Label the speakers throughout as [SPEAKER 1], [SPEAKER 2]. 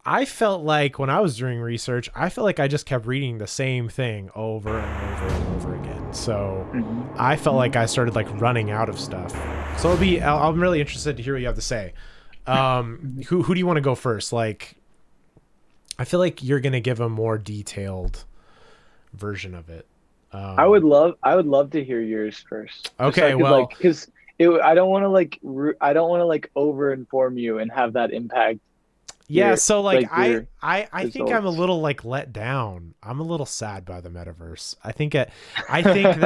[SPEAKER 1] I felt like when I was doing research, I felt like I just kept reading the same thing over and over and over again. So
[SPEAKER 2] Hmm.
[SPEAKER 1] I felt
[SPEAKER 2] Hmm.
[SPEAKER 1] like I started like running out of stuff. So I'm really interested to hear what you have to say.
[SPEAKER 2] Hmm.
[SPEAKER 1] Who do you want to go first? Like, I feel like you're gonna give a more detailed version of it. Um,
[SPEAKER 2] I would love to hear yours first, just so I
[SPEAKER 1] okay,
[SPEAKER 2] could like,
[SPEAKER 1] well,
[SPEAKER 2] because I don't want to like, I don't want to like over inform you and have that impact
[SPEAKER 1] yeah.
[SPEAKER 2] your
[SPEAKER 1] So like,
[SPEAKER 2] like your
[SPEAKER 1] I think I'm a
[SPEAKER 2] results.
[SPEAKER 1] little like let down. I'm a little sad by the metaverse. I think that I think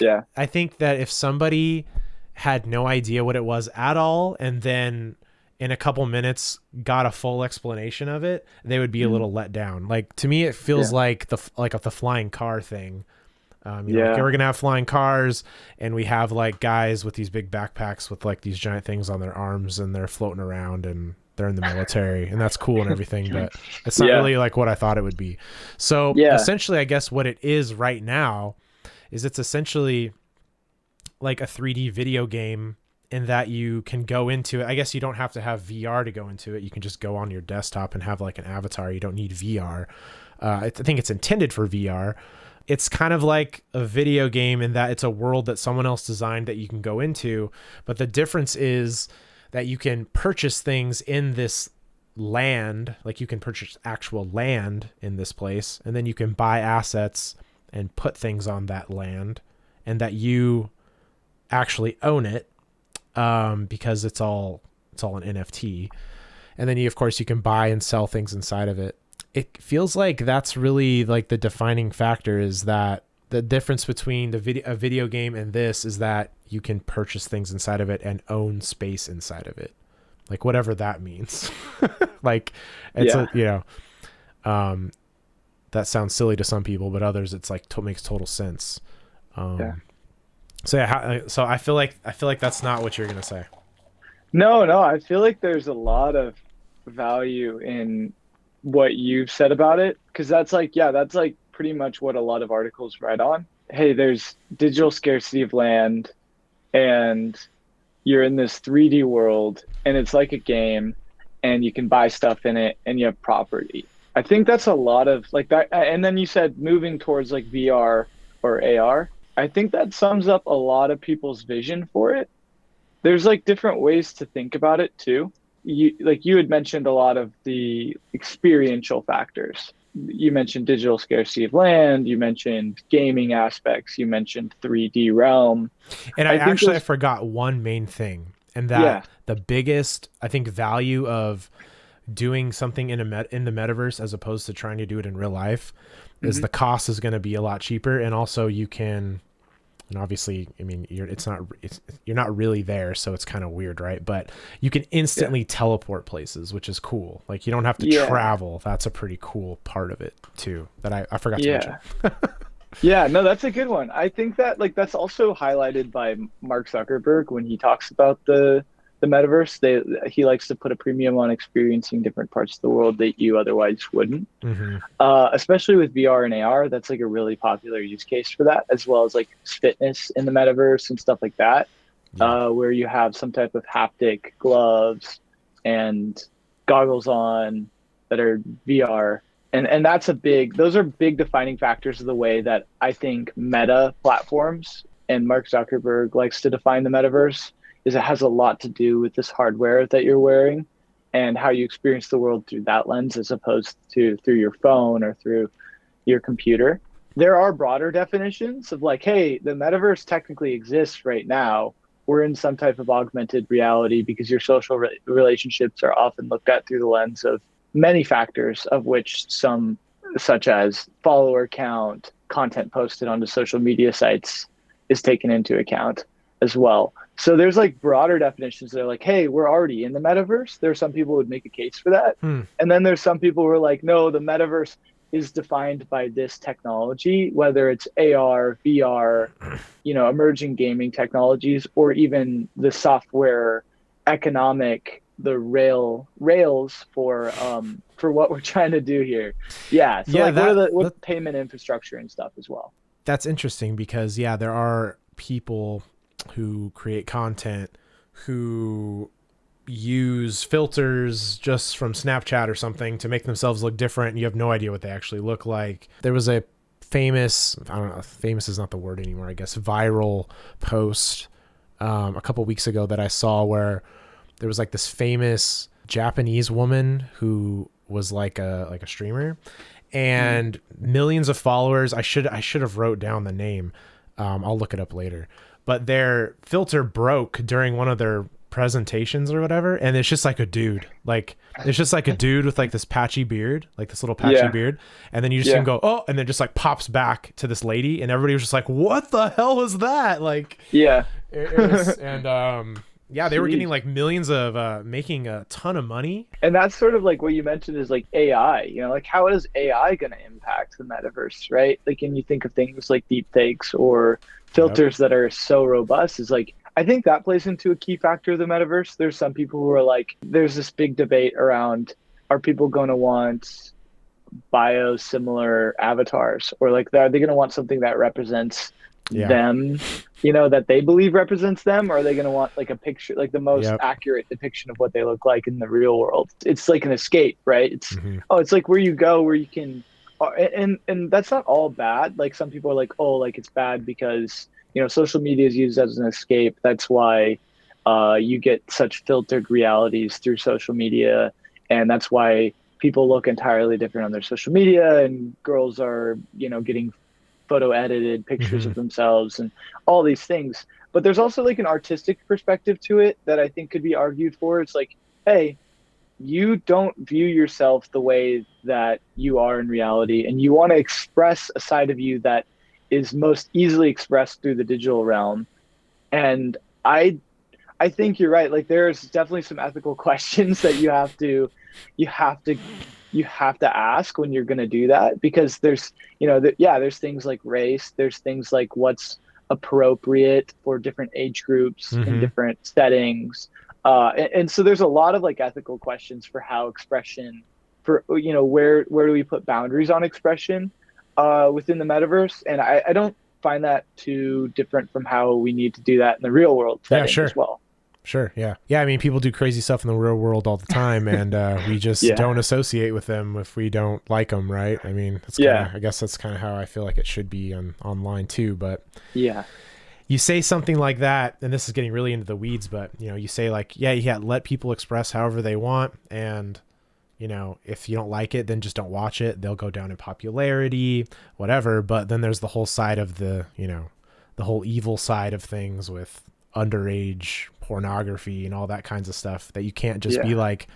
[SPEAKER 2] Yeah.
[SPEAKER 1] I think that if somebody had no idea what it was at all and then in a couple minutes got a full explanation of it, they would be a
[SPEAKER 2] Mm.
[SPEAKER 1] little let down. Like to me it feels
[SPEAKER 2] Yeah.
[SPEAKER 1] like the flying car thing. Like
[SPEAKER 2] Yeah.
[SPEAKER 1] we're gonna have flying cars, and we have like guys with these big backpacks with like these giant things on their arms, and they're floating around, and they're in the military, and that's cool and everything, but it's not
[SPEAKER 2] Yeah.
[SPEAKER 1] really like what I thought it would be. So
[SPEAKER 2] Yeah.
[SPEAKER 1] essentially, I guess what it is right now is it's essentially like a 3D video game in that you can go into it. I guess you don't have to have VR to go into it. You can just go on your desktop and have like an avatar. You don't need VR. I think it's intended for VR. It's kind of like a video game in that it's a world that someone else designed that you can go into. But the difference is that you can purchase things in this land, like you can purchase actual land in this place, and then you can buy assets and put things on that land, and that you actually own it because it's all an NFT. And then you of course you can buy and sell things inside of it. It feels like that's really like the defining factor is that the difference between a video game and this is that you can purchase things inside of it and own space inside of it. Like whatever that means. Like it's
[SPEAKER 2] Yeah.
[SPEAKER 1] um that sounds silly to some people, but others it's like makes total sense.
[SPEAKER 2] Yeah.
[SPEAKER 1] Um so yeah, so I feel like that's not what you're gonna say.
[SPEAKER 2] No, no, I feel like there's a lot of value in what you've said about it because that's like, yeah, that's like pretty much what a lot of articles write on. Hey, there's digital scarcity of land, and you're in this 3D world, and it's like a game, and you can buy stuff in it, and you have property. I think that's a lot of like that. And then you said moving towards like VR or AR. I think that sums up a lot of people's vision for it. There's like different ways to think about it too. You had mentioned a lot of the experiential factors. You mentioned digital scarcity of land, you mentioned gaming aspects, you mentioned 3D realm.
[SPEAKER 1] And
[SPEAKER 2] I think
[SPEAKER 1] I
[SPEAKER 2] those,
[SPEAKER 1] forgot one main thing, and that
[SPEAKER 2] yeah.
[SPEAKER 1] the biggest I think value of doing something in the metaverse as opposed to trying to do it in real life is
[SPEAKER 2] Hmm.
[SPEAKER 1] the cost is going to be a lot cheaper, and also you can, and obviously I mean you're not really there, so it's kind of weird, right? But you can
[SPEAKER 2] Yeah.
[SPEAKER 1] instantly teleport places, which is cool. Like you don't have to
[SPEAKER 2] Yeah.
[SPEAKER 1] travel. That's a pretty cool part of it too that I forgot to mention.
[SPEAKER 2] Yeah. Yeah, no, that's a good one. I think that like that's also highlighted by Mark Zuckerberg when he talks about the metaverse. He likes to put a premium on experiencing different parts of the world that you otherwise wouldn't.
[SPEAKER 1] Hmm.
[SPEAKER 2] Especially with VR and AR, that's like a really popular use case for that, as well as like fitness in the metaverse and stuff like that,
[SPEAKER 1] Yeah.
[SPEAKER 2] where you have some type of haptic gloves and goggles on that are VR. And that's a big, those are big defining factors of the way that I think meta platforms and Mark Zuckerberg likes to define the metaverse is it has a lot to do with this hardware that you're wearing and how you experience the world through that lens as opposed to through your phone or through your computer. There are broader definitions of like, hey, the metaverse technically exists right now. We're in some type of augmented reality because your social relationships are often looked at through the lens of many factors, of which some, such as follower count, content posted onto social media sites, is taken into account as well. So there's like broader definitions that are like, hey, we're already in the metaverse. There are some people who would make a case for that.
[SPEAKER 1] Hmm.
[SPEAKER 2] And then there's some people who are like, no, the metaverse is defined by this technology, whether it's AR, VR, emerging gaming technologies, or even the software economic, the rails for what we're trying to do here. Yeah. So
[SPEAKER 1] Yeah,
[SPEAKER 2] like what payment infrastructure and stuff as well.
[SPEAKER 1] that's interesting because yeah, there are people who create content who use filters just from Snapchat or something to make themselves look different, and you have no idea what they actually look like. There was a famous, I don't know, famous is not the word anymore, I guess, viral post a couple weeks ago that I saw where there was like this famous Japanese woman who was like a streamer and millions of followers. I should have wrote down the name. I'll look it up later. But their filter broke during one of their presentations or whatever, and it's just like a dude. Like it's just like a dude with like this patchy beard, like this little patchy beard, and then you just see him go, oh, and then just like pops back to this lady, and everybody was just like, what the hell is that? Like it was, and yeah, they were getting like millions of making a ton of money.
[SPEAKER 2] And that's sort of like what you mentioned is like AI, you know, like how is AI going to impact the metaverse, right? Like, when you think of things like deep fakes or filters that are so robust, is like, I think that plays into a key factor of the metaverse. There's some people who are like, there's this big debate around, are people going to want biosimilar avatars, or like, are they going to want something that represents them, you know, that they believe represents them, or are they going to want like a picture, like the most accurate depiction of what they look like in the real world? It's like an escape, right? It's it's like where you go, where you can, and that's not all bad. Like some people are like, oh, like it's bad because, you know, social media is used as an escape. That's why you get such filtered realities through social media, and that's why people look entirely different on their social media, and girls are, you know, getting photo edited pictures of themselves and all these things. But there's also like an artistic perspective to it that I think could be argued for. It's like, hey, you don't view yourself the way that you are in reality, and you want to express a side of you that is most easily expressed through the digital realm. And I think you're right. Like there's definitely some ethical questions that you have to ask when you're going to do that, because there's, you know, there's things like race, there's things like what's appropriate for different age groups in different settings. And so there's a lot of like ethical questions for how expression, for, you know, where do we put boundaries on expression within the metaverse? And I don't find that too different from how we need to do that in the real world setting as well.
[SPEAKER 1] Sure. Yeah. Yeah. I mean, people do crazy stuff in the real world all the time, and we just don't associate with them if we don't like them. Right. I mean, it's kinda, I guess that's kind of how I feel like it should be online too. But you say something like that, and this is getting really into the weeds, but you know, you say like, let people express however they want. And, you know, if you don't like it, then just don't watch it. They'll go down in popularity, whatever. But then there's the whole side of the, you know, the whole evil side of things with underage pornography and all that kinds of stuff that you can't just be like,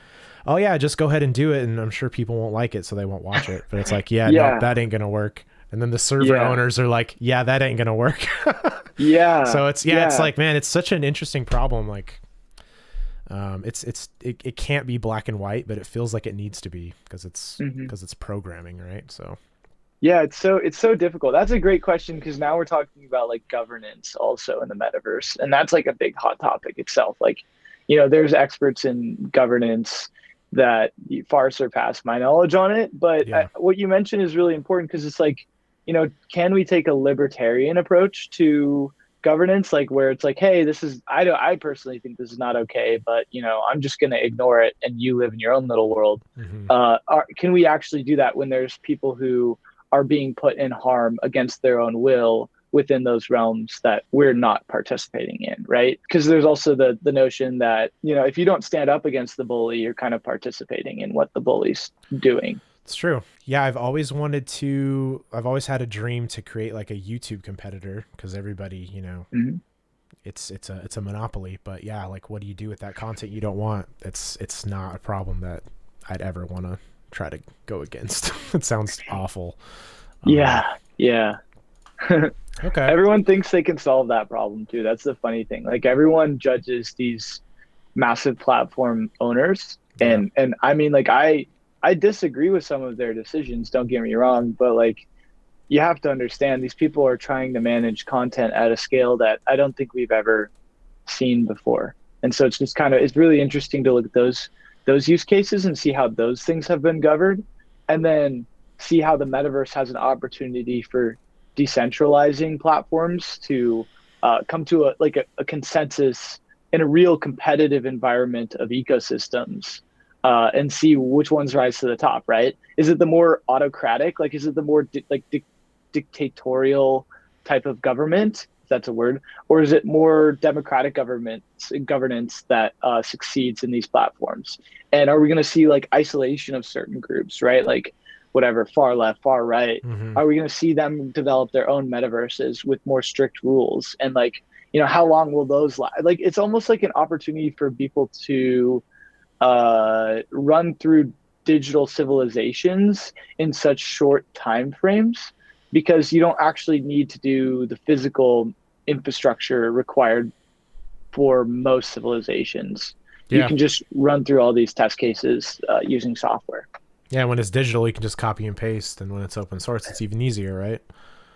[SPEAKER 1] oh yeah, just go ahead and do it, and I'm sure people won't like it, so they won't watch it. But it's like, no, that ain't gonna work. And then the server owners are like, yeah, that ain't gonna work. So it's it's like, man, it's such an interesting problem. Like it can't be black and white, but it feels like it needs to be, because it's programming, right? So
[SPEAKER 2] yeah, it's so difficult. That's a great question, because now we're talking about like governance also in the metaverse, and that's like a big hot topic itself. Like, you know, there's experts in governance that far surpass my knowledge on it. But what you mentioned is really important, because it's like, you know, can we take a libertarian approach to governance, like where it's like, hey, this is, I personally think this is not okay, but you know, I'm just going to ignore it, and you live in your own little world. Can we actually do that when there's people who are being put in harm against their own will within those realms that we're not participating in, right? Because there's also the notion that, you know, if you don't stand up against the bully, you're kind of participating in what the bully's doing.
[SPEAKER 1] It's true. Yeah, I've always had a dream to create like a YouTube competitor, because everybody, you know, it's a monopoly. But yeah, like, what do you do with that content you don't want? It's not a problem that I'd ever want to try to go against. It sounds awful.
[SPEAKER 2] Yeah.
[SPEAKER 1] Okay.
[SPEAKER 2] Everyone thinks they can solve that problem too. That's the funny thing. Like, everyone judges these massive platform owners, and I mean, like, I disagree with some of their decisions, don't get me wrong, but like, you have to understand these people are trying to manage content at a scale that I don't think we've ever seen before. And so it's just it's really interesting to look at those use cases and see how those things have been governed, and then see how the metaverse has an opportunity for decentralizing platforms to come to a consensus in a real competitive environment of ecosystems, and see which ones rise to the top, right? Is it the more autocratic, like is it the more dictatorial type of government, if that's a word, or is it more democratic governance that succeeds in these platforms? And are we going to see like isolation of certain groups, right? Like whatever, far left, far right.
[SPEAKER 1] Mm-hmm.
[SPEAKER 2] Are we going to see them develop their own metaverses with more strict rules? And like, how long will those last? Like, it's almost like an opportunity for people to run through digital civilizations in such short time frames, because you don't actually need to do the physical infrastructure required for most civilizations. You
[SPEAKER 1] Yeah.
[SPEAKER 2] can just run through all these test cases using software.
[SPEAKER 1] Yeah. When it's digital, you can just copy and paste, and when it's open source, it's even easier, right?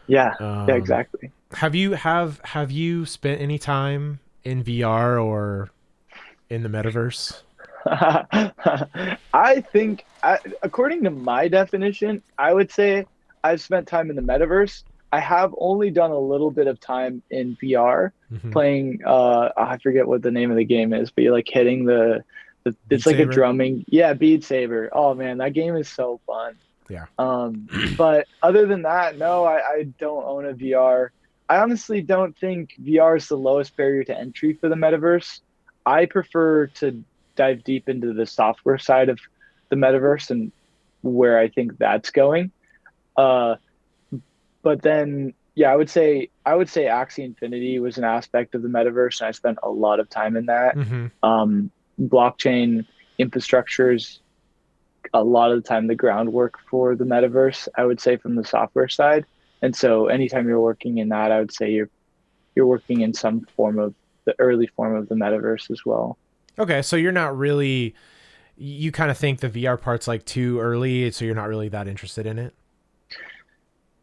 [SPEAKER 2] Yeah, yeah,
[SPEAKER 1] Um,
[SPEAKER 2] exactly.
[SPEAKER 1] have you spent any time in VR or in the metaverse?
[SPEAKER 2] I think, according to my definition, I would say I've spent time in the metaverse. I have only done a little bit of time in VR
[SPEAKER 1] Mm-hmm.
[SPEAKER 2] playing. I forget what the name of the game is, but you're like hitting
[SPEAKER 1] Beat
[SPEAKER 2] it's like a
[SPEAKER 1] Saber.
[SPEAKER 2] drumming. Yeah, Beat Saber. Oh man, that game is so fun.
[SPEAKER 1] Yeah.
[SPEAKER 2] But other than that, no, I don't own a VR. I honestly don't think VR is the lowest barrier to entry for the metaverse. I prefer to dive deep into the software side of the metaverse and where I think that's going. Uh, but then, yeah, I would say Axie Infinity was an aspect of the metaverse, and I spent a lot of time in that.
[SPEAKER 1] Mm-hmm.
[SPEAKER 2] Blockchain infrastructures a lot of the time the groundwork for the metaverse, I would say, from the software side. And so anytime you're working in that, I would say you're working in some form of the early form of the metaverse as well.
[SPEAKER 1] Okay, so you're not really, you kind of think the VR part's like too early, so you're not really that interested in it.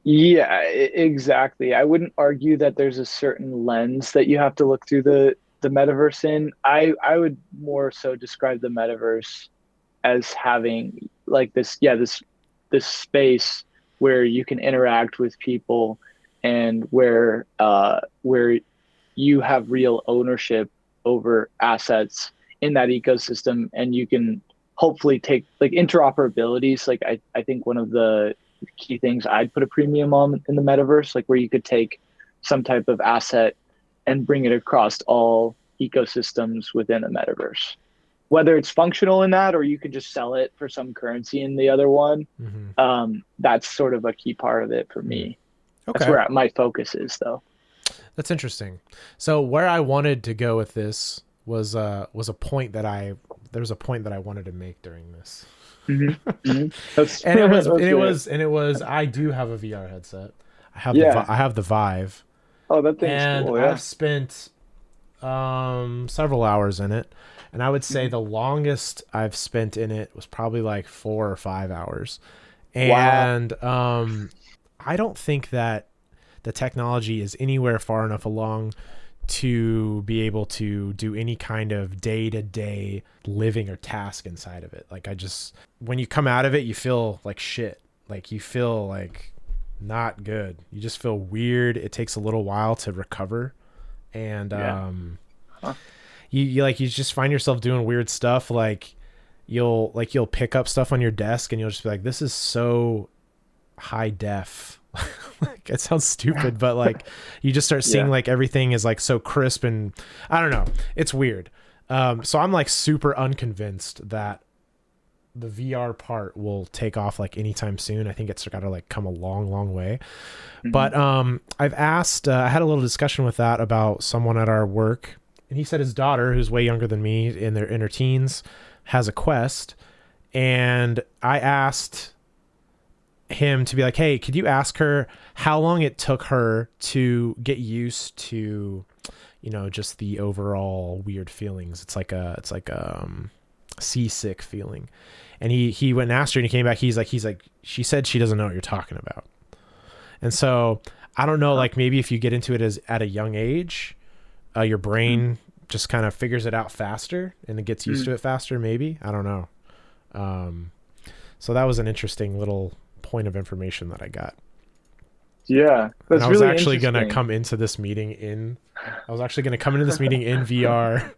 [SPEAKER 2] Yeah, exactly. I wouldn't argue that there's a certain lens that you have to look through the metaverse in. I would more so describe the metaverse as having like this, yeah, this space where you can interact with people, and where you have real ownership over assets in that ecosystem, and you can hopefully take like interoperabilities. Like I think one of the key things I'd put a premium on in the metaverse, like where you could take some type of asset and bring it across all ecosystems within a metaverse, whether it's functional in that or you could just sell it for some currency in the other one.
[SPEAKER 1] Mm-hmm.
[SPEAKER 2] That's sort of a key part of it for me. That's
[SPEAKER 1] Okay,
[SPEAKER 2] where my focus is, though.
[SPEAKER 1] that's interesting. So where I wanted to go with this was a point that I there was a point that I wanted to make during this.
[SPEAKER 2] Hmm. Hmm. That's
[SPEAKER 1] And it was
[SPEAKER 2] that's great.
[SPEAKER 1] I do have a VR headset.
[SPEAKER 2] Yeah.
[SPEAKER 1] I have the Vive,
[SPEAKER 2] Oh, that thing's
[SPEAKER 1] and
[SPEAKER 2] cool.
[SPEAKER 1] I've
[SPEAKER 2] Yeah.
[SPEAKER 1] spent several hours in it, and I would say
[SPEAKER 2] Mhm.
[SPEAKER 1] the longest I've spent in it was probably like 4 or 5 hours.
[SPEAKER 2] Wow.
[SPEAKER 1] And I don't think that the technology is anywhere far enough along to be able to do any kind of day-to-day living or task inside of it. Like, I just, when you come out of it, you feel like shit. Like, you feel like not good. You just feel weird. It takes a little while to recover. And
[SPEAKER 2] Yeah. Huh.
[SPEAKER 1] you just find yourself doing weird stuff. Like, you'll pick up stuff on your desk, and you'll just be like, this is so high def. Like, it sounds stupid, but like, you just start seeing
[SPEAKER 2] Yeah.
[SPEAKER 1] like everything is like so crisp, and I don't know, it's weird. So I'm like super unconvinced that the VR part will take off like anytime soon. I think it's got to like come a long way.
[SPEAKER 2] Hmm.
[SPEAKER 1] But I've asked, I had a little discussion with that about someone at our work, and he said his daughter, who's way younger than me, in her teens, has a Quest. And I asked him to be like, hey, could you ask her how long it took her to get used to, just the overall weird feelings. It's like seasick feeling. And he went and asked her, and he came back. He's like, she said she doesn't know what you're talking about. And so I don't know, like, maybe if you get into it as at a young age, your brain just kind of figures it out faster and it gets used to it faster. Maybe, I don't know. So that was an interesting little point of information that I got.
[SPEAKER 2] Yeah,
[SPEAKER 1] And I
[SPEAKER 2] that's
[SPEAKER 1] was
[SPEAKER 2] really
[SPEAKER 1] actually gonna
[SPEAKER 2] interesting.
[SPEAKER 1] come into this meeting in. I was actually gonna come into this meeting in VR.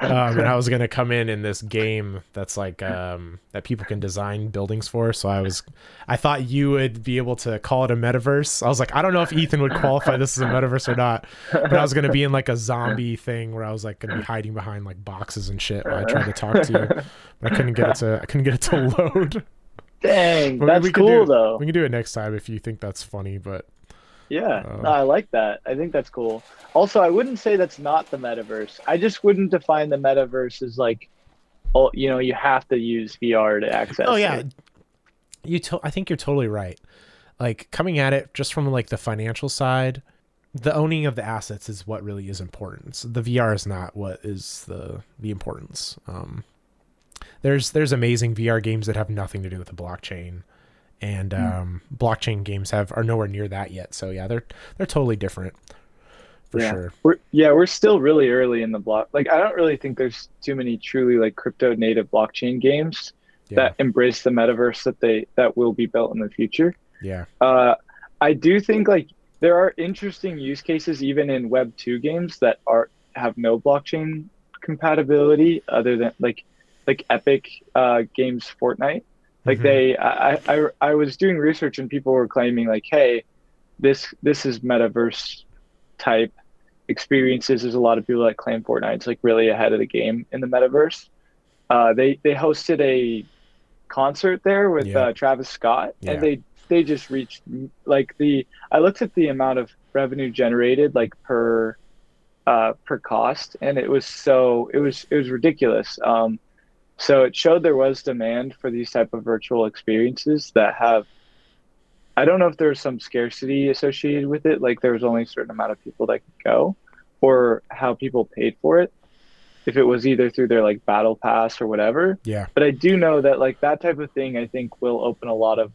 [SPEAKER 1] And I was gonna come in this game that's like that people can design buildings for. So I thought you would be able to call it a metaverse. I was like, I don't know if Ethan would qualify this as a metaverse or not, but I was gonna be in like a zombie thing where I was like gonna be hiding behind like boxes and shit while I tried to talk to you, but I couldn't get it to load.
[SPEAKER 2] Dang,
[SPEAKER 1] But maybe
[SPEAKER 2] that's
[SPEAKER 1] we could do
[SPEAKER 2] cool
[SPEAKER 1] it.
[SPEAKER 2] though.
[SPEAKER 1] We can do it next time if you think that's funny. But
[SPEAKER 2] Yeah, no,
[SPEAKER 1] uh,
[SPEAKER 2] I like that. I think that's cool. Also, I wouldn't say that's not the metaverse. I just wouldn't define the metaverse as like, oh, you have to use VR to
[SPEAKER 1] oh
[SPEAKER 2] access
[SPEAKER 1] yeah,
[SPEAKER 2] it.
[SPEAKER 1] I think you're totally right. Like coming at it just from like the financial side, the owning of the assets is what really is important. So the VR is not what is the importance. There's amazing VR games that have nothing to do with the blockchain, and
[SPEAKER 2] Mm.
[SPEAKER 1] blockchain games are nowhere near that yet. So yeah, they're totally different for
[SPEAKER 2] Yeah.
[SPEAKER 1] sure.
[SPEAKER 2] We're still really early in the block. Like I don't really think there's too many truly like crypto native blockchain games
[SPEAKER 1] Yeah,
[SPEAKER 2] that embrace the metaverse that will be built in the future.
[SPEAKER 1] yeah,
[SPEAKER 2] Uh, I do think like there are interesting use cases even in Web 2 games that are have no blockchain compatibility other than like Epic Games Fortnite. Like
[SPEAKER 1] hmm
[SPEAKER 2] I was doing research and people were claiming like, hey, this is metaverse type experiences. There's a lot of people that claim Fortnite's like really ahead of the game in the metaverse. They hosted a concert there with
[SPEAKER 1] yeah,
[SPEAKER 2] Travis Scott, and
[SPEAKER 1] yeah.
[SPEAKER 2] they just reached like the I looked at the amount of revenue generated like per cost, and it was ridiculous. So it showed there was demand for these type of virtual experiences that have. I don't know if there's some scarcity associated with it, like there was only a certain amount of people that could go, or how people paid for it if it was either through their like battle pass or whatever.
[SPEAKER 1] Yeah.
[SPEAKER 2] But I do know that like that type of thing I think will open a lot of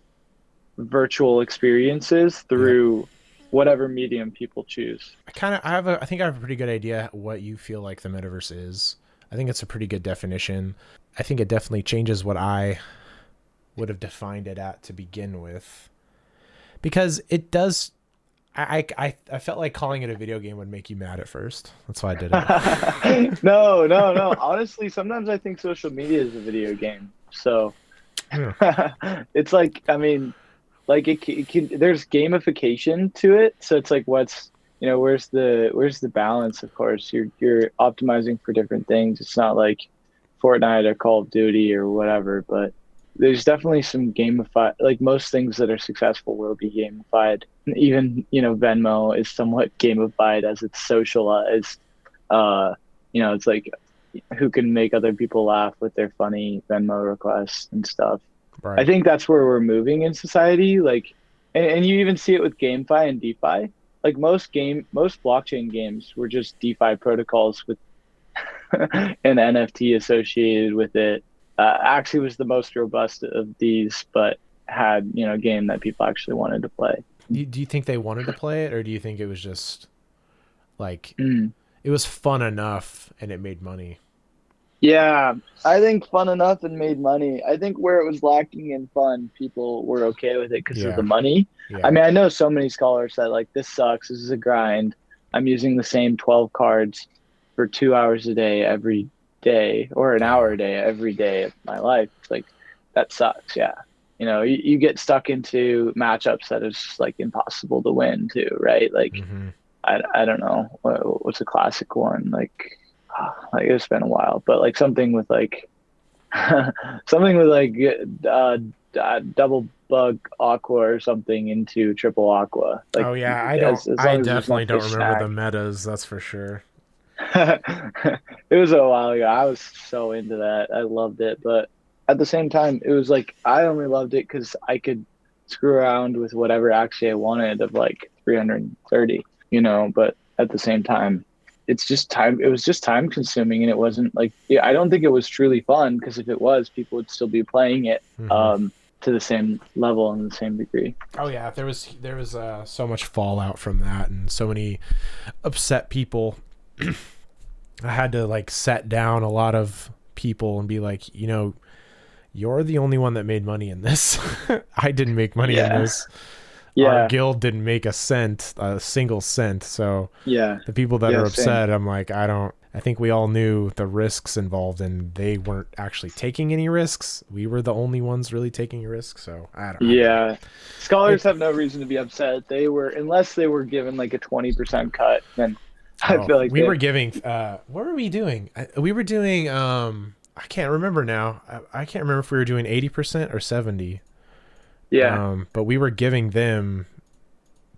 [SPEAKER 2] virtual experiences
[SPEAKER 1] Yep.
[SPEAKER 2] through whatever medium people choose.
[SPEAKER 1] I think I have a pretty good idea what you feel like the metaverse is. I think it's a pretty good definition. I think it definitely changes what I would have defined it at to begin with, because it does. I felt like calling it a video game would make you mad at first. That's why I did
[SPEAKER 2] No, no, no. Honestly, sometimes I think social media is a video game. So
[SPEAKER 1] it.
[SPEAKER 2] it's like, I mean, like it can, there's gamification to it. So it's like, where's the balance? Of course, you're optimizing for different things. It's not like Fortnite or Call of Duty or whatever, but there's definitely some gamified, like most things that are successful will be gamified. Even, Venmo is somewhat gamified as it's socialized. Uh, it's like who can make other people laugh with their funny Venmo requests and stuff. I
[SPEAKER 1] Right.
[SPEAKER 2] think that's where we're moving in society. Like, and you even see it with GameFi and DeFi. Like most blockchain games were just DeFi protocols with an NFT associated with it. Actually was the most robust of these, but had, a game that people actually wanted to play.
[SPEAKER 1] Do you think they wanted to play it, or do you think it was just like
[SPEAKER 2] Mm.
[SPEAKER 1] it was fun enough and it made money?
[SPEAKER 2] Yeah, I think fun enough and made money. I think where it was lacking in fun, people were okay with it because of the
[SPEAKER 1] Yeah.
[SPEAKER 2] money. I
[SPEAKER 1] Yeah.
[SPEAKER 2] mean, I know so many scholars that like this sucks. This is a grind. I'm using the same 12 cards for 2 hours a day every day, or an hour
[SPEAKER 1] Yeah.
[SPEAKER 2] a day every day of my life. It's like that sucks. Yeah. You get stuck into matchups that is just like impossible to win too, right? Like
[SPEAKER 1] hmm
[SPEAKER 2] I don't know what's a classic one like it's been a while, but like something with like something with like double bug aqua or something into triple aqua. Like
[SPEAKER 1] Oh yeah,
[SPEAKER 2] as
[SPEAKER 1] I
[SPEAKER 2] long as there's no
[SPEAKER 1] definitely don't
[SPEAKER 2] fish
[SPEAKER 1] remember the
[SPEAKER 2] snack.
[SPEAKER 1] metas, that's for sure.
[SPEAKER 2] It was a while ago. I was so into that. I loved it, but at the same time, it was like I only loved it because I could screw around with whatever actually I wanted of like 330, but at the same time, it's just time. It was just time consuming, and it wasn't like, yeah, I don't think it was truly fun because if it was, people would still be playing it
[SPEAKER 1] hmm
[SPEAKER 2] to the same level and the same degree.
[SPEAKER 1] Oh yeah, there was so much fallout from that and so many upset people. I had to like set down a lot of people and be like, you're the only one that made money in this. I didn't make money in
[SPEAKER 2] Yeah.
[SPEAKER 1] this. our
[SPEAKER 2] Yeah.
[SPEAKER 1] guild didn't make a single cent. So
[SPEAKER 2] Yeah.
[SPEAKER 1] the people that
[SPEAKER 2] Yeah.
[SPEAKER 1] are
[SPEAKER 2] Same.
[SPEAKER 1] upset, I'm like, I think we all knew the risks involved, and they weren't actually taking any risks. We were the only ones really taking a risk. So I don't know.
[SPEAKER 2] Yeah. Scholars
[SPEAKER 1] It,
[SPEAKER 2] have no reason to be upset. They were, unless they were given like a 20% cut, then I
[SPEAKER 1] oh,
[SPEAKER 2] feel like
[SPEAKER 1] we
[SPEAKER 2] they,
[SPEAKER 1] were giving. What were we doing? We were doing. I can't remember now. I can't remember if we were doing 80% or 70.
[SPEAKER 2] yeah.
[SPEAKER 1] But we were giving them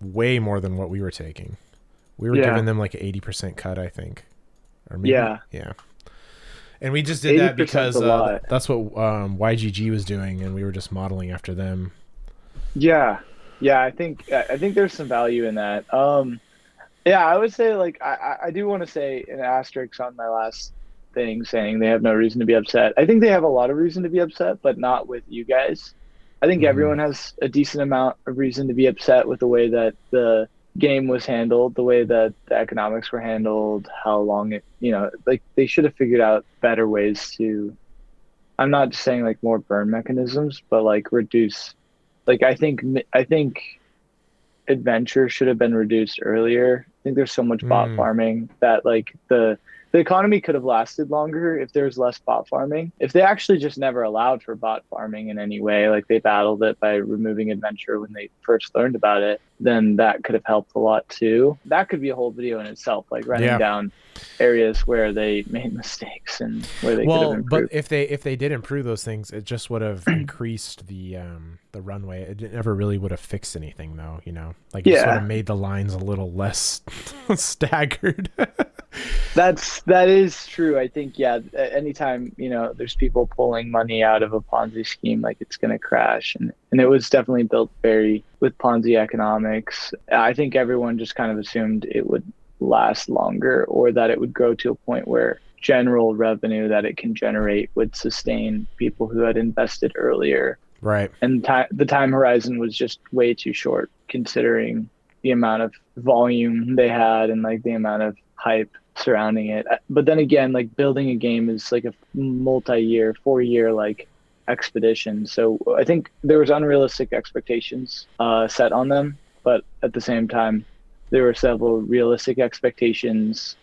[SPEAKER 1] way more than what we were taking. We were
[SPEAKER 2] Yeah.
[SPEAKER 1] giving them like an 80% cut, I think, or maybe
[SPEAKER 2] Yeah.
[SPEAKER 1] yeah. And we just did that
[SPEAKER 2] 80%
[SPEAKER 1] because
[SPEAKER 2] a lot.
[SPEAKER 1] that's what YGG was doing, and we were just modeling after them.
[SPEAKER 2] Yeah. Yeah. I think there's some value in that. Yeah, I would say like I do want to say an asterisk on my last thing saying they have no reason to be upset. I think they have a lot of reason to be upset, but not with you guys. I think
[SPEAKER 1] Hmm.
[SPEAKER 2] everyone has a decent amount of reason to be upset with the way that the game was handled, the way that the economics were handled, how long it, like they should have figured out better ways to, I'm not just saying like more burn mechanisms, but like reduce, like I think adventure should have been reduced earlier. I think there's so much bot
[SPEAKER 1] Mm,
[SPEAKER 2] farming that like the economy could have lasted longer if there was less bot farming. If they actually just never allowed for bot farming in any way, like they battled it by removing adventure when they first learned about it, then that could have helped a lot too. That could be a whole video in itself, like running
[SPEAKER 1] yeah.
[SPEAKER 2] down areas where they made mistakes and where they could have
[SPEAKER 1] Well, but
[SPEAKER 2] improved.
[SPEAKER 1] if they did improve those things, it just would have increased the runway. It never really would have fixed anything, though. Like it just would have
[SPEAKER 2] Yeah,
[SPEAKER 1] made the lines a little less staggered.
[SPEAKER 2] that is true. I think yeah. Anytime there's people pulling money out of a Ponzi scheme, like it's gonna crash, and it was definitely built very with Ponzi economics. I think everyone just kind of assumed it would last longer, or that it would grow to a point where general revenue that it can generate would sustain people who had invested earlier.
[SPEAKER 1] Right.
[SPEAKER 2] And the time horizon was just way too short, considering the amount of volume they had and like the amount of hype surrounding it. But then again, like building a game is like a multi-year, 4-year like expedition. So I think there was unrealistic expectations set on them, but at the same time, there were several realistic expectations,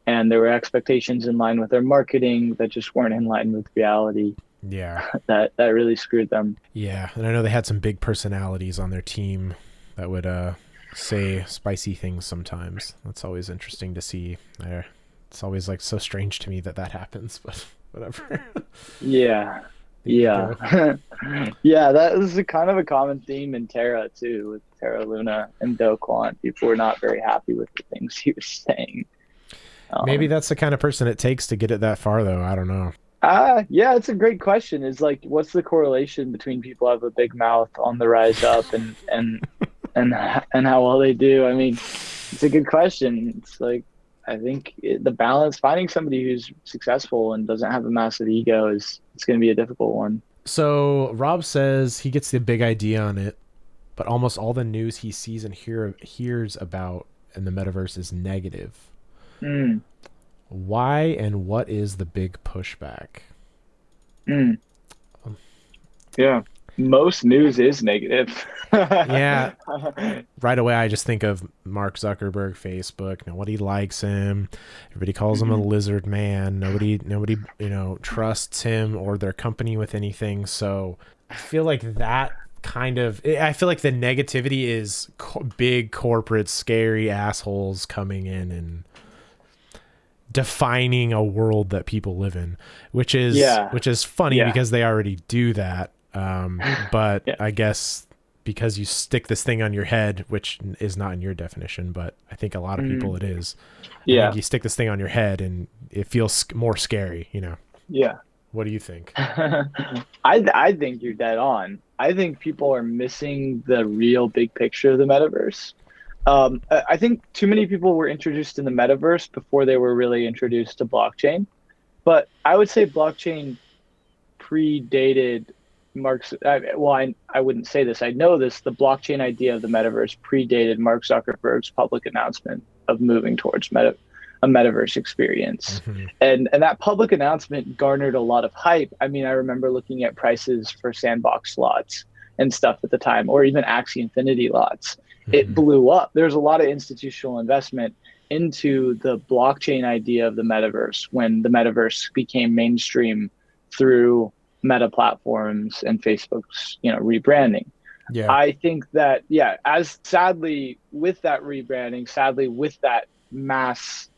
[SPEAKER 2] and there were expectations in line with their marketing that just weren't in line with reality.
[SPEAKER 1] Yeah.
[SPEAKER 2] That really screwed them.
[SPEAKER 1] Yeah. And I know they had some big personalities on their team that would say spicy things sometimes. That's always interesting to see. It's always like so strange to me that happens, but whatever.
[SPEAKER 2] Yeah.
[SPEAKER 1] The ego.
[SPEAKER 2] Yeah. Yeah, that is a kind of a common theme in Terra too, with Terra Luna and Do Kwon. People were not very happy with the things he was saying.
[SPEAKER 1] Maybe
[SPEAKER 2] Um,
[SPEAKER 1] that's the kind of person it takes to get it that far, though. I don't know.
[SPEAKER 2] yeah, it's a great question. Is like, what's the correlation between people who have a big mouth on the rise up and how well they do? I mean, it's a good question. It's like, I think the balance, finding somebody who's successful and doesn't have a massive ego it's going to be a difficult one.
[SPEAKER 1] So Rob says he gets the big idea on it, but almost all the news he sees and hears about in the metaverse is negative.
[SPEAKER 2] Mm,
[SPEAKER 1] Why and what is the big pushback?
[SPEAKER 2] mm, yeah. Most news is negative.
[SPEAKER 1] Yeah, right away I just think of Mark Zuckerberg, Facebook. Nobody likes him. Everybody calls him a
[SPEAKER 2] Mhm.
[SPEAKER 1] lizard man. Nobody trusts him or their company with anything. So I feel like I feel like the negativity is big corporate scary assholes coming in and defining a world that people live in, which is
[SPEAKER 2] Yeah.
[SPEAKER 1] funny
[SPEAKER 2] Yeah.
[SPEAKER 1] because they already do that. But
[SPEAKER 2] Yeah.
[SPEAKER 1] I guess because you stick this thing on your head, which is not in your definition, but I think a lot of people
[SPEAKER 2] Mm,
[SPEAKER 1] it is. I think
[SPEAKER 2] yeah.
[SPEAKER 1] you stick this thing on your head and it feels more scary.
[SPEAKER 2] Yeah.
[SPEAKER 1] What do you think?
[SPEAKER 2] I think you're dead on. I think people are missing the real big picture of the metaverse. I think too many people were introduced in the metaverse before they were really introduced to blockchain. But I would say blockchain predated I wouldn't say this. I know this. The blockchain idea of the metaverse predated Mark Zuckerberg's public announcement of moving towards a metaverse experience.
[SPEAKER 1] Hmm.
[SPEAKER 2] And that public announcement garnered a lot of hype. I mean, I remember looking at prices for sandbox slots and stuff at the time, or even Axie Infinity lots. It
[SPEAKER 1] Hmm.
[SPEAKER 2] blew up. There's a lot of institutional investment into the blockchain idea of the metaverse when the metaverse became mainstream through Meta platforms and Facebook's, rebranding.
[SPEAKER 1] Yeah.
[SPEAKER 2] I think that, yeah, as sadly with that rebranding, sadly with that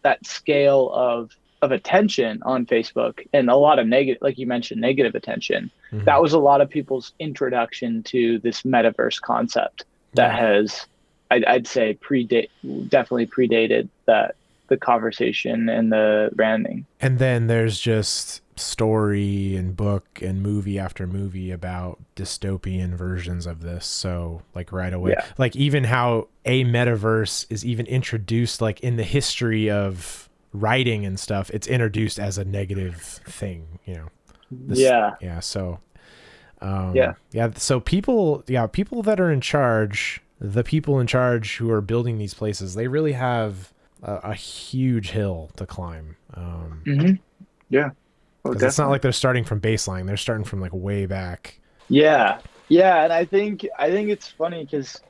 [SPEAKER 2] that scale of attention on Facebook and a lot of negative, like you mentioned, negative attention,
[SPEAKER 1] Hmm.
[SPEAKER 2] that was a lot of people's introduction to this metaverse concept that
[SPEAKER 1] Yeah.
[SPEAKER 2] has, I'd say, definitely predated the conversation and the branding.
[SPEAKER 1] And then there's just story and book and movie after movie about dystopian versions of this. So like right away,
[SPEAKER 2] Yeah.
[SPEAKER 1] like even how a metaverse is even introduced, like in the history of writing and stuff, it's introduced as a negative thing, this.
[SPEAKER 2] Yeah.
[SPEAKER 1] Yeah. So,
[SPEAKER 2] Yeah.
[SPEAKER 1] yeah. So people that are in charge, the people in charge who are building these places, they really have a huge hill to climb.
[SPEAKER 2] Hmm. Yeah. Oh,
[SPEAKER 1] Because it's not
[SPEAKER 2] definitely.
[SPEAKER 1] like they're starting from baseline; they're starting from like way back.
[SPEAKER 2] Yeah. Yeah. And I think it's funny because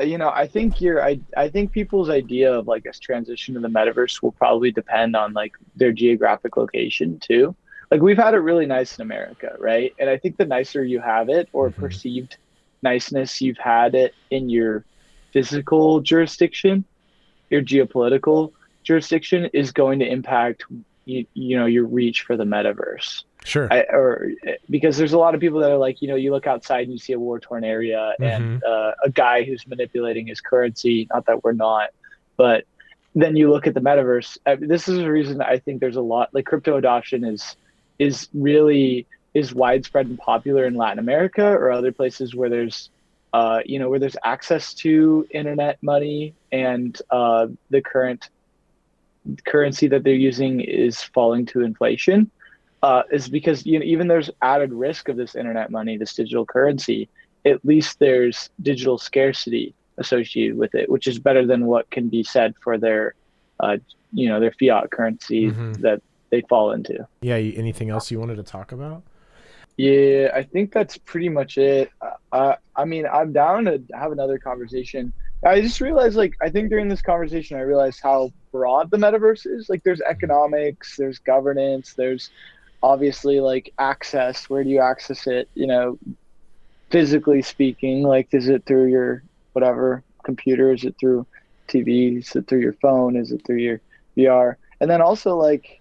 [SPEAKER 2] I think people's idea of like a transition to the metaverse will probably depend on like their geographic location too. Like we've had it really nice in America, right? And I think the nicer you have it, or
[SPEAKER 1] Hmm.
[SPEAKER 2] perceived niceness you've had it in your physical jurisdiction, your geopolitical jurisdiction, is going to impact your reach for the metaverse.
[SPEAKER 1] Sure.
[SPEAKER 2] Or because there's a lot of people that are like, you look outside and you see a war torn area and
[SPEAKER 1] Hmm.
[SPEAKER 2] a guy who's manipulating his currency. Not that we're not, but then you look at the metaverse. This is the reason I think there's a lot like crypto adoption is really is widespread and popular in Latin America or other places where there's where there's access to internet money and the current currency that they're using is falling to inflation, is because even there's added risk of this internet money, this digital currency. At least there's digital scarcity associated with it, which is better than what can be said for uh, their fiat currency
[SPEAKER 1] Hmm.
[SPEAKER 2] that they fall into.
[SPEAKER 1] Yeah. Anything else you wanted to talk about?
[SPEAKER 2] Yeah, I think that's pretty much it. I mean, I'm down to have another conversation. I just realized, like, I think during this conversation, I realized how broad the metaverse is. Like, there's economics, there's governance, there's obviously like access. Where do you access it? Physically speaking, like, is it through your whatever computer? Is it through TV? Is it through your phone? Is it through your VR? And then also like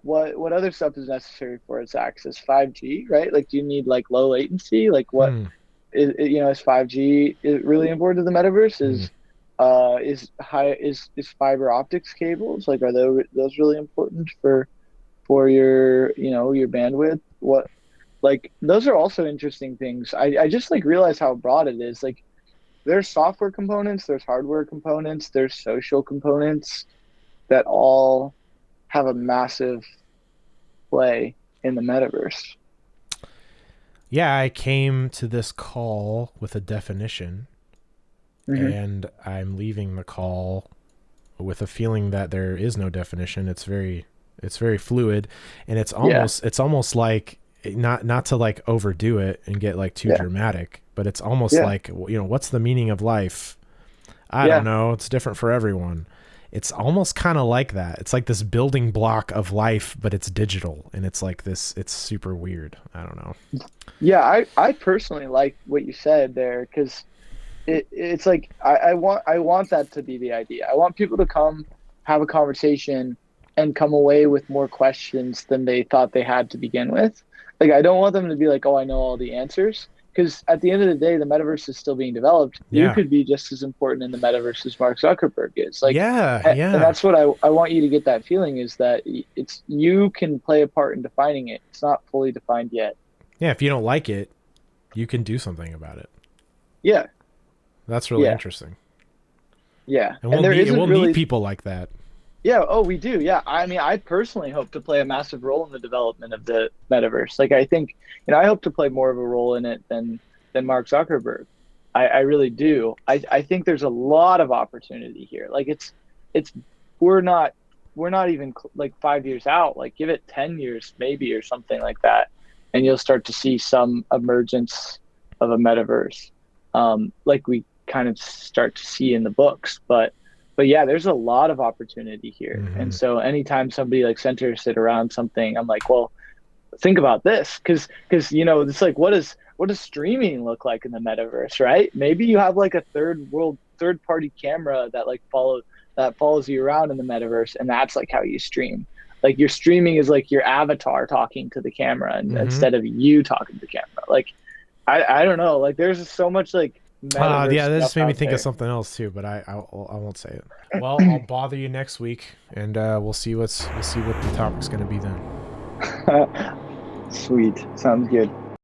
[SPEAKER 2] what other stuff is necessary for its access? 5G, right? Like, do you need like low latency? Like, what
[SPEAKER 1] Hmm.
[SPEAKER 2] is 5G really important to the metaverse?
[SPEAKER 1] Hmm.
[SPEAKER 2] Is fiber optics cables, like, are those really important for your your bandwidth? What, like, those are also interesting things. I just like realize how broad it is. Like, there's software components, there's hardware components, there's social components that all have a massive play in the metaverse.
[SPEAKER 1] Yeah, I came to this call with a definition,
[SPEAKER 2] Hmm.
[SPEAKER 1] and I'm leaving the call with a feeling that there is no definition. It's very fluid, and
[SPEAKER 2] Yeah,
[SPEAKER 1] it's almost like, not to like overdo it and get like too
[SPEAKER 2] yeah,
[SPEAKER 1] dramatic, but it's almost
[SPEAKER 2] yeah,
[SPEAKER 1] like, what's the meaning of life? I don't
[SPEAKER 2] yeah,
[SPEAKER 1] know. It's different for everyone. It's almost kind of like that. It's like this building block of life, but it's digital, and it's like this. It's super weird. I don't know.
[SPEAKER 2] yeah. I personally like what you said there because it's like I want that to be the idea. I want people to come have a conversation and come away with more questions than they thought they had to begin with. Like, I don't want them to be like, "Oh, I know all the answers." Because at the end of the day, the metaverse is still being developed. You
[SPEAKER 1] Yeah.
[SPEAKER 2] could be just as important in the metaverse as Mark Zuckerberg is. Like,
[SPEAKER 1] Yeah.
[SPEAKER 2] and
[SPEAKER 1] Yeah.
[SPEAKER 2] that's what I want you to get that feeling is that it's you can play a part in defining it. It's not fully defined yet.
[SPEAKER 1] Yeah. If you don't like it, you can do something about it.
[SPEAKER 2] Yeah,
[SPEAKER 1] That's really
[SPEAKER 2] yeah,
[SPEAKER 1] interesting.
[SPEAKER 2] yeah.
[SPEAKER 1] And
[SPEAKER 2] And there isn't
[SPEAKER 1] we'll need
[SPEAKER 2] really.
[SPEAKER 1] people like that.
[SPEAKER 2] Yeah, oh, we do. Yeah. I mean, I personally hope to play a massive role in the development of the metaverse. Like, I think, I hope to play more of a role in it than Mark Zuckerberg. I really do. I think there's a lot of opportunity here. Like, it's we're not even like 5 years out. Like, give it 10 years maybe or something like that. and you'll start to see some emergence of a metaverse, like we kind of start to see in the books. But yeah, there's a lot of opportunity here. And
[SPEAKER 1] Hmm.
[SPEAKER 2] so anytime somebody like centers it around something, I'm like, well, think about this, because it's like, what does streaming look like in the metaverse, right? Maybe you have like a third party camera that follows you around in the metaverse, and that's like how you stream. Like your streaming is like your avatar talking to the camera, and
[SPEAKER 1] Hmm.
[SPEAKER 2] instead of you talking to the camera. Like I don't know, like there's so much like metaverse
[SPEAKER 1] Yeah, that
[SPEAKER 2] stuff
[SPEAKER 1] just made me
[SPEAKER 2] out
[SPEAKER 1] think of
[SPEAKER 2] there.
[SPEAKER 1] something else too, but I won't say it. Well, I'll bother you next week, and we'll see what the topic's going to be then.
[SPEAKER 2] Sweet, sounds good.